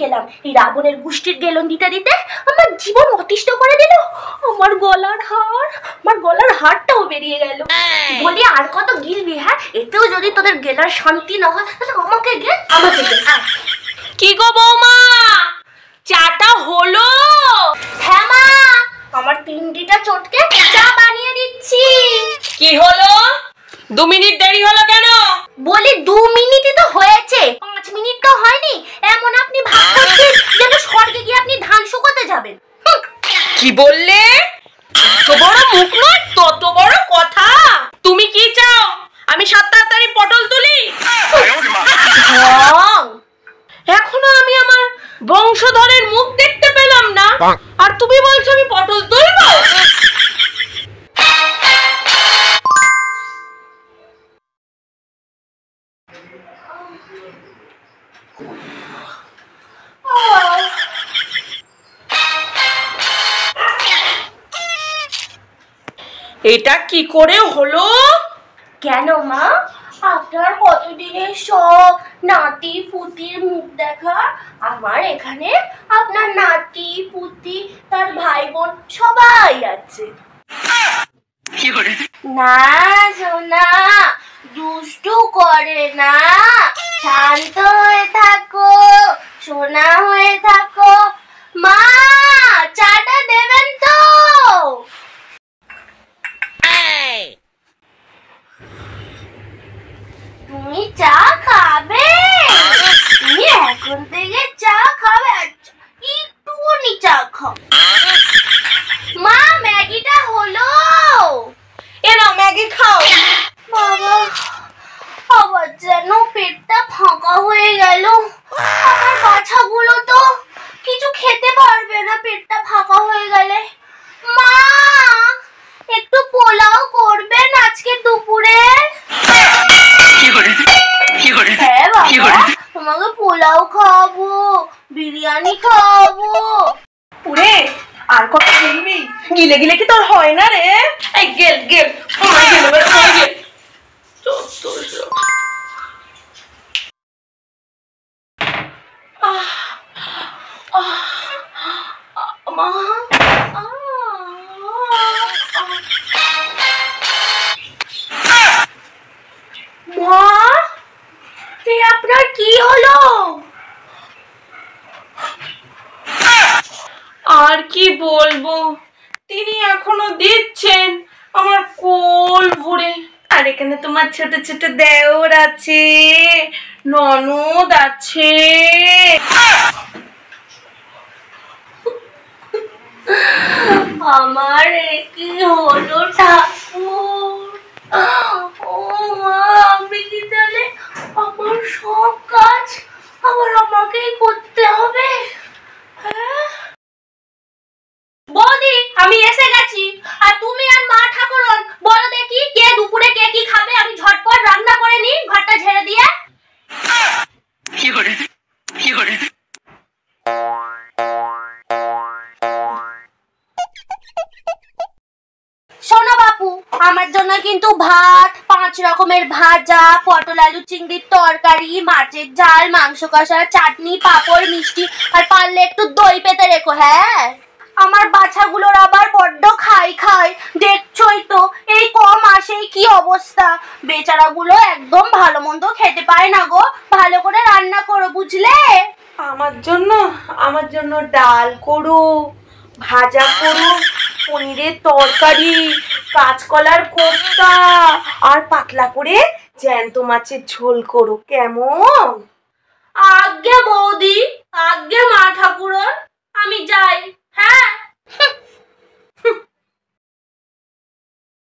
গেলাম এই রাবণের গুষ্টির গেলন দিতে দিতে আমার জীবন অতিষ্ঠ করে দিল। আমার গলার হাড়টাও বেরিয়ে গেল। বলি আর কত গিলবি? হ্যাঁ, এতেও যদি তোদের গেলার শান্তি না হয় তাহলে আমাকে গেল। কি গো বৌমা, চাটা হলো? হ্যাঁ মা, আমার পিন্ডিটা চটকে চা বানিয়ে দিচ্ছি। কি হলো, 2 মিনিট দেরি হলো কেন? বলি 2 মিনিটই তো হয়েছে, 5 মিনিট তো হয়নি। এমন আপনি ভাবছেন যেন স্বর্গে গিয়ে আপনি ধান শুকাতে যাবেন। কি বললে? এত বড় মুখ নয়, তত বড় কথা। তুমি কি চাও আমি 7 তাড়াতাড়ি পটল তুলি? এখনো আমি আমার বংশধরের মুখ দেখতে পেলাম না, আর তুমি বলছো আমি পটল তুলবো? এটা কি করে হলো? কেন মা, আপনার কতদিনের শখ নাতি পুতির মুখ দেখা। আমার এখানে আপনার নাতি পুতি তার ভাই বোন সবাই আছে। না সোনা, দুষ্টু করে না, শান্ত হয়ে থাকো, সোনা হয়ে থাকো। মা, চাটা দেবেন তো? তুমি চা খাবে? তুমি এখন থেকে চা খাবে? একটুখানি চা খাও। মা, ম্যাগিটা হলো? এনাও ম্যাগি খাও। বাবা, আবার যেন পেটটা ফাঁকা হয়ে গেল। আমার বাচ্চাগুলো তো কিছু খেতে পারবে না পেটটা ফাঁকা হয়ে গেলে। মা, একটু পোলাও করবেন আজকে দুপুরে? হ্যাঁ বাবা, তোমাকে পোলাও খাওয়াবো, বিরিয়ানি খাওয়াবো। পুরে আর কত গিলবি? গিলে গিলে কি তোর হয় না রে? এই গেল গেল মা, আপনার কি হলো? আর কি বলবো, তিনি এখনো দিচ্ছেন আমার কোল ভরে। আর এখানে তোমার ছোট ছোট দেওর আছে, ননদ আছে। আমার কি হলো ঠাকুর? ও মা, আমি কি তাহলে আমার সব কাজ আবার আমাকেই করতে হবে? বৌদি, আমি এসে গেছি। আর তুমি আর মা ঠাকুরন বলো দেখি কে দুপুরে কে কি খাবে, আমি ঝটপট রান্না করে নি ঘরটা ঝেড়ে দিয়ে। শোনো বাপু, আমার জন্য কিন্তু ভাত, 5 রকমের ভাজা, পটল আলু চিংড়ির তরকারি, মাছের ঝাল, মাংস কষা, চাটনি, পাঁপড়, মিষ্টি, আর পারলে একটু দই পেতে রেখো। হ্যাঁ, আমার বাচ্চাগুলোর আবার বড্ড খাই, দেখছই তো এই কম আসেই কি অবস্থা। বেচারাগুলো একদম ভালো মন্দ খেতে পায় না গো, ভালো করে রান্না করো বুঝলে। আমার জন্য ডাল করো, ভাজা করো, পনিরের তরকারি, কাঁচকলার কোফতা, আর পাতলা করে জ্যান্ত মাছের ঝোল করো, কেমন? আগে বৌদি